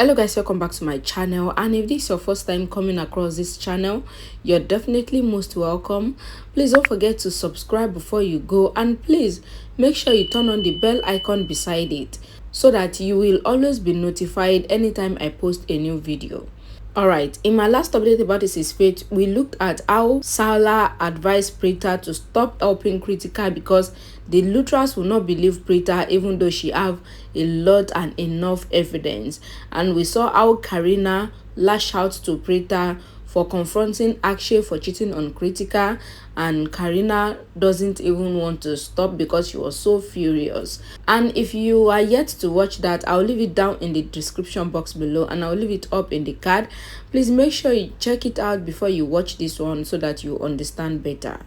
Hello guys, welcome back to my channel, and if this is your first time coming across this channel, you're definitely most welcome. Please don't forget to subscribe before you go, and please make sure you turn on the bell icon beside it so that you will always be notified anytime I post a new video. Alright, in my last update about This Is Fate, we looked at how Salah advised Preeta to stop helping Kritika because the Lutras will not believe Preeta even though she have a lot and enough evidence. And we saw how Karina lashed out to Preeta for confronting Akshay for cheating on Kritika, and Karina doesn't even want to stop because she was so furious. And if you are yet to watch that, I'll leave it down in the description box below, and I'll leave it up in the card. Please make sure you check it out before you watch this one so that you understand better.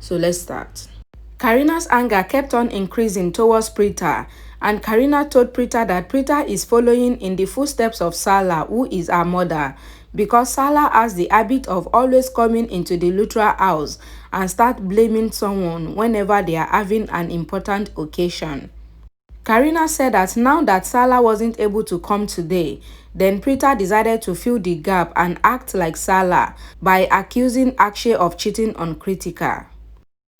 So let's start. Karinas Anger kept on increasing towards Preeta, and Karina told Preeta that Preeta is following in the footsteps of Salah, who is her mother, because Salah has the habit of always coming into the Lutra house and start blaming someone whenever they are having an important occasion. Karina said that now that Salah wasn't able to come today, then Preeta decided to fill the gap and act like Salah by accusing Akshay of cheating on Kritika.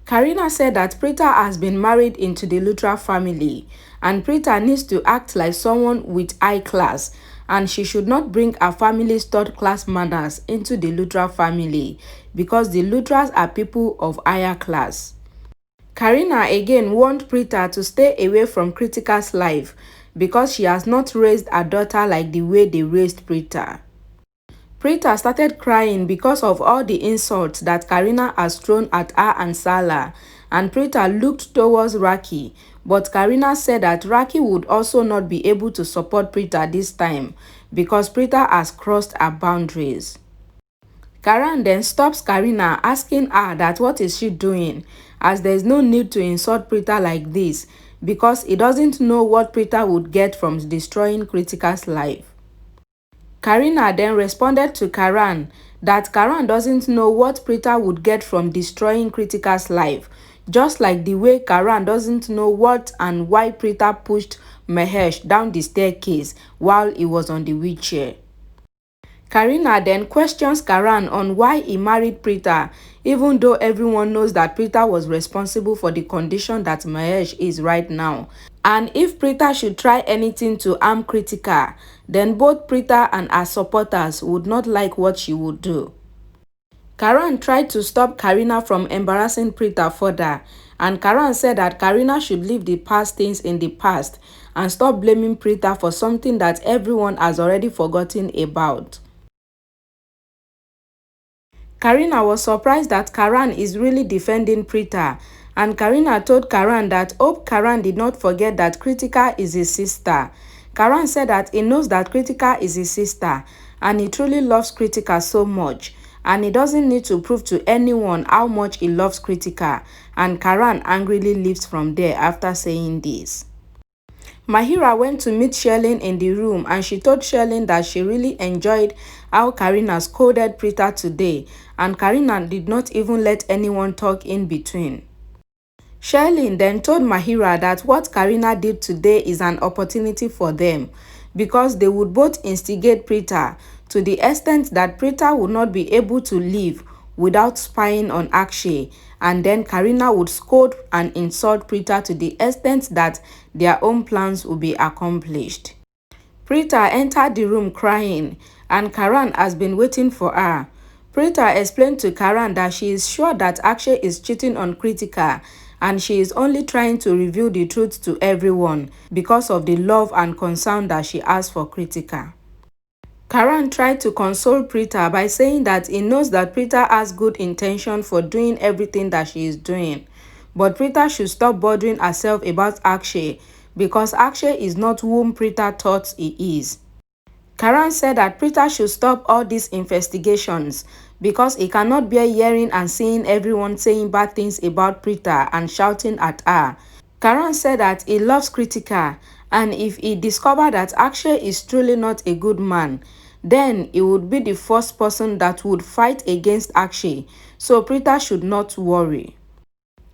Karina said that Preeta has been married into the Lutra family, and Preeta needs to act like someone with high class, and she should not bring her family's third-class manners into the Lutra family because the Lutras are people of higher class. Karina again warned Preeta to stay away from Kritika's life because she has not raised her daughter like the way they raised Preeta. Preeta started crying because of all the insults that Karina has thrown at her and Salah, and Preeta looked towards Raki, but Karina said that Raki would also not be able to support Preeta this time because Preeta has crossed her boundaries. Karan then stops Karina, asking her that what is she doing, as there is no need to insult Preeta like this because he doesn't know what Preeta would get from destroying Kritika's life. Karina then responded to Karan that Karan doesn't know what Preeta would get from destroying Kritika's life, just like the way Karan doesn't know what and why Preeta pushed Mahesh down the staircase while he was on the wheelchair. Karina then questions Karan on why he married Preeta, even though everyone knows that Preeta was responsible for the condition that Mahesh is right now. And if Preeta should try anything to harm Kritika, then both Preeta and her supporters would not like what she would do. Karan tried to stop Karina from embarrassing Preeta further, and Karan said that Karina should leave the past things in the past and stop blaming Preeta for something that everyone has already forgotten about. Karina was surprised that Karan is really defending Preeta, and Karina told Karan that hope Karan did not forget that Kritika is his sister. Karan said that he knows that Kritika is his sister and he truly loves Kritika so much, and he doesn't need to prove to anyone how much he loves Kritika, and Karan angrily leaves from there after saying this. Mahira went to meet Sherlyn in the room, and she told Sherlyn that she really enjoyed how Karina scolded Preeta today, and Karina did not even let anyone talk in between. Sherlyn then told Mahira that what Karina did today is an opportunity for them because they would both instigate Preeta to the extent that Preeta would not be able to live without spying on Akshay, and then Karina would scold and insult Preeta to the extent that their own plans would be accomplished. Preeta entered the room crying, and Karan has been waiting for her. Preeta explained to Karan that she is sure that Akshay is cheating on Kritika, and she is only trying to reveal the truth to everyone because of the love and concern that she has for Kritika. Karan tried to console Preeta by saying that he knows that Preeta has good intention for doing everything that she is doing, but Preeta should stop bothering herself about Akshay because Akshay is not whom Preeta thought he is. Karan said that Preeta should stop all these investigations because he cannot bear hearing and seeing everyone saying bad things about Preeta and shouting at her. Karan said that he loves Kritika, and if he discovered that Akshay is truly not a good man, then he would be the first person that would fight against Akshay, so Preeta should not worry.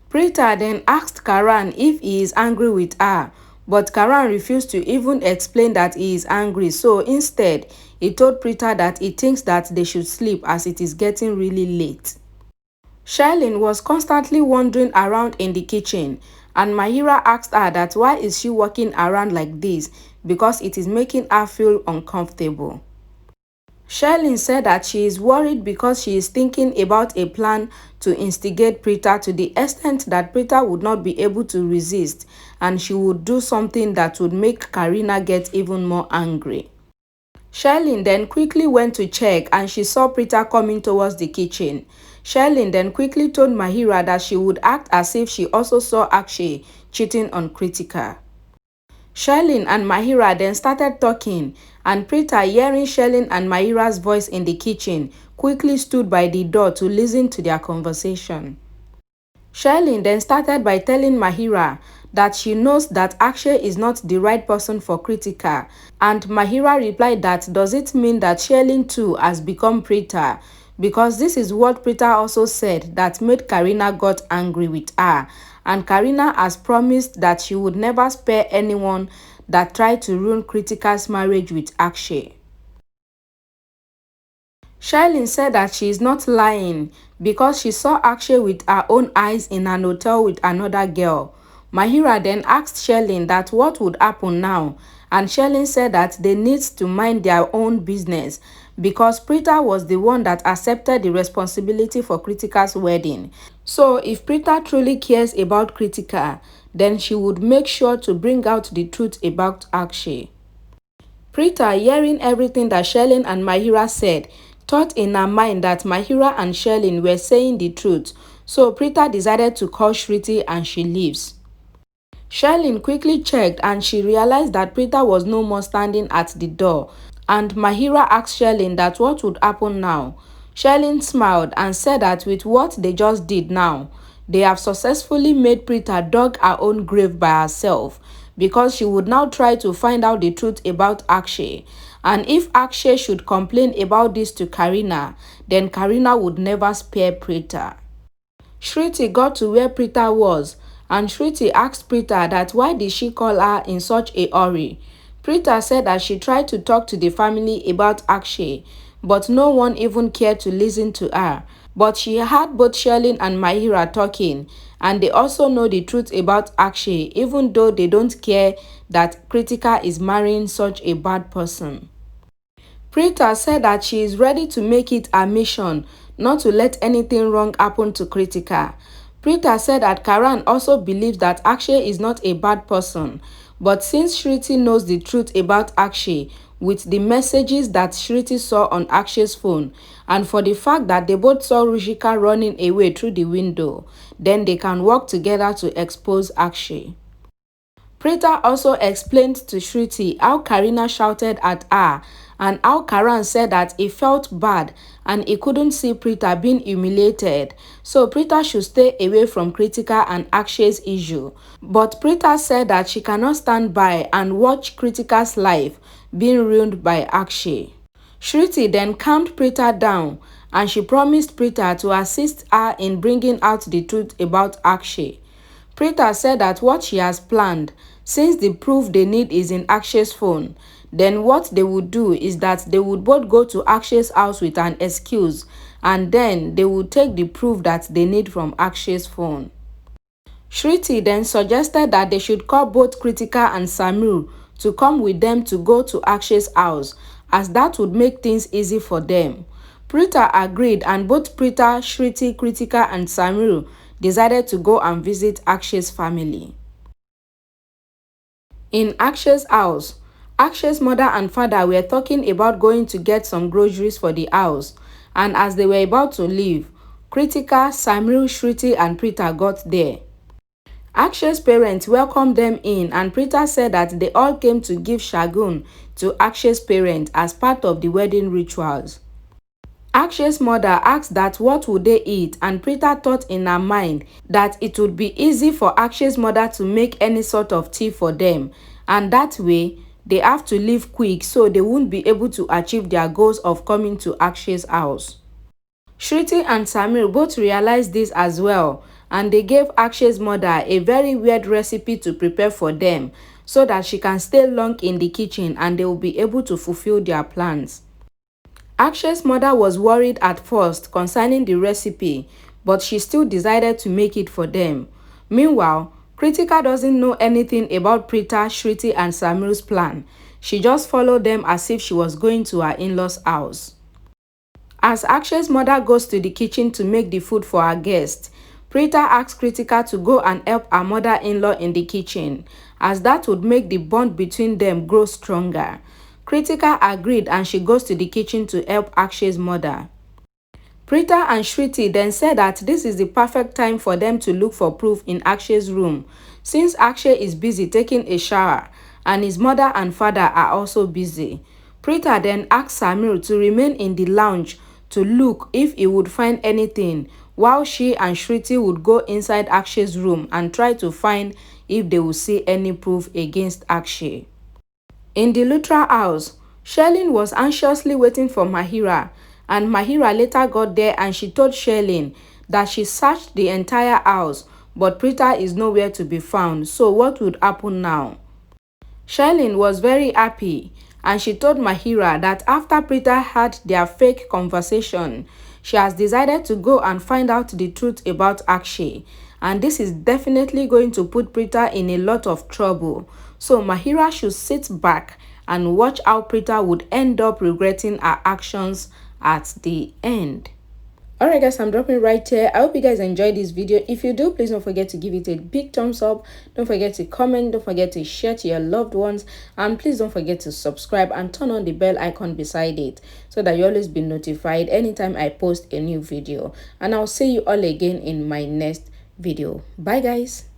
Preeta then asked Karan if he is angry with her, But Karan refused to even explain that he is angry, so instead, he told Preeta that he thinks that they should sleep as it is getting really late. Sherlyn was constantly wandering around in the kitchen, and Mahira asked her that why is she walking around like this because it is making her feel uncomfortable. Sherlyn said that she is worried because she is thinking about a plan to instigate Preeta to the extent that Preeta would not be able to resist and she would do something that would make Karina get even more angry. Sherlyn then quickly went to check and she saw Preeta coming towards the kitchen. Sherlyn then quickly told Mahira that she would act as if she also saw Akshay cheating on Preeta. Sherlyn and Mahira then started talking, and Preeta, hearing Sherlyn and Mahira's voice in the kitchen, quickly stood by the door to listen to their conversation. Sherlyn then started by telling Mahira that she knows that Akshay is not the right person for Preeta, and Mahira replied that does it mean that Sherlyn too has become Preeta, because this is what Preeta also said that made Karina got angry with her, and Karina has promised that she would never spare anyone that tried to ruin Preeta's marriage with Akshay. Sherlyn said that she is not lying because she saw Akshay with her own eyes in an hotel with another girl. Mahira then asked Sherlyn that what would happen now, and Sherlyn said that they need to mind their own business because Preeta was the one that accepted the responsibility for Preeta's wedding. So if Preeta truly cares about Preeta, then she would make sure to bring out the truth about Akshay. Preeta, hearing everything that Sherlyn and Mahira said, thought in her mind that Mahira and Sherlyn were saying the truth, so Preeta decided to call Shruti and she leaves. Sherlyn quickly checked and she realized that Preeta was no more standing at the door, and Mahira asked Sherlyn that what would happen now. Sherlyn smiled and said that with what they just did now, they have successfully made Preeta dug her own grave by herself, because she would now try to find out the truth about Akshay. And if Akshay should complain about this to Karina, then Karina would never spare Preeta. Shruti got to where Preeta was, and Shruti asked Preeta that why did she call her in such a hurry. Preeta said that she tried to talk to the family about Akshay, but no one even cared to listen to her. But she heard both Sherlyn and Mahira talking, and they also know the truth about Akshay, even though they don't care that Preeta is marrying such a bad person. Preeta said that she is ready to make it her mission not to let anything wrong happen to Preeta. Preeta said that Karan also believes that Akshay is not a bad person, but since Shruti knows the truth about Akshay with the messages that Shruti saw on Akshay's phone, and for the fact that they both saw Rushika running away through the window, then they can work together to expose Akshay. Preeta also explained to Shruti how Karina shouted at her and how Karan said that he felt bad and he couldn't see Preeta being humiliated, so Preeta should stay away from Preeta and Akshay's issue. But Preeta said that she cannot stand by and watch Preeta's life being ruined by Akshay. Shruti then calmed Preeta down and she promised Preeta to assist her in bringing out the truth about Akshay. Preeta said that what she has planned, since the proof they need is in Akshay's phone, then what they would do is that they would both go to Akshay's house with an excuse, and then they would take the proof that they need from Akshay's phone. Shruti then suggested that they should call both Preeta and Samir to come with them to go to Akshay's house, as that would make things easy for them. Preeta agreed, and both Preeta, Shruti, Preeta and Samir decided to go and visit Akshay's family. In Akshay's house, Akshay's mother and father were talking about going to get some groceries for the house, and as they were about to leave, Preeta, Samir, Shruti and Preeta got there. Akshay's parents welcomed them in, and Preeta said that they all came to give shagun to Akshay's parents as part of the wedding rituals. Akshay's mother asked that what would they eat, and Preeta thought in her mind that it would be easy for Akshay's mother to make any sort of tea for them, and that way they have to leave quick so they won't be able to achieve their goals of coming to Akshay's house. Shruti and Samir both realized this as well, and they gave Akshay's mother a very weird recipe to prepare for them, so that she can stay long in the kitchen and they will be able to fulfill their plans. Akshay's mother was worried at first concerning the recipe, but she still decided to make it for them. Meanwhile, Kritika doesn't know anything about Preeta, Shruti and Samir's plan. She just followed them as if she was going to her in-laws' house. As Akshay's mother goes to the kitchen to make the food for her guests, Preeta asks Kritika to go and help her mother-in-law in the kitchen, as that would make the bond between them grow stronger. Kritika agreed and she goes to the kitchen to help Akshay's mother. Preeta and Shruti then said that this is the perfect time for them to look for proof in Akshay's room, since Akshay is busy taking a shower and his mother and father are also busy. Preeta then asked Samir to remain in the lounge to look if he would find anything, while she and Shruti would go inside Akshay's room and try to find if they would see any proof against Akshay. In the Lutra house, Sherlyn was anxiously waiting for Mahira, and Mahira later got there and she told Sherlyn that she searched the entire house, but Preeta is nowhere to be found, so what would happen now? Sherlyn was very happy and she told Mahira that after Preeta had their fake conversation, she has decided to go and find out the truth about Akshay, and this is definitely going to put Preeta in a lot of trouble. So Mahira should sit back and watch how Preeta would end up regretting her actions at the end. Alright guys, I'm dropping right here. I hope you guys enjoyed this video. If you do, please don't forget to give it a big thumbs up. Don't forget to comment. Don't forget to share to your loved ones. And please don't forget to subscribe and turn on the bell icon beside it so that you always be notified anytime I post a new video. And I'll see you all again in my next video. Bye guys.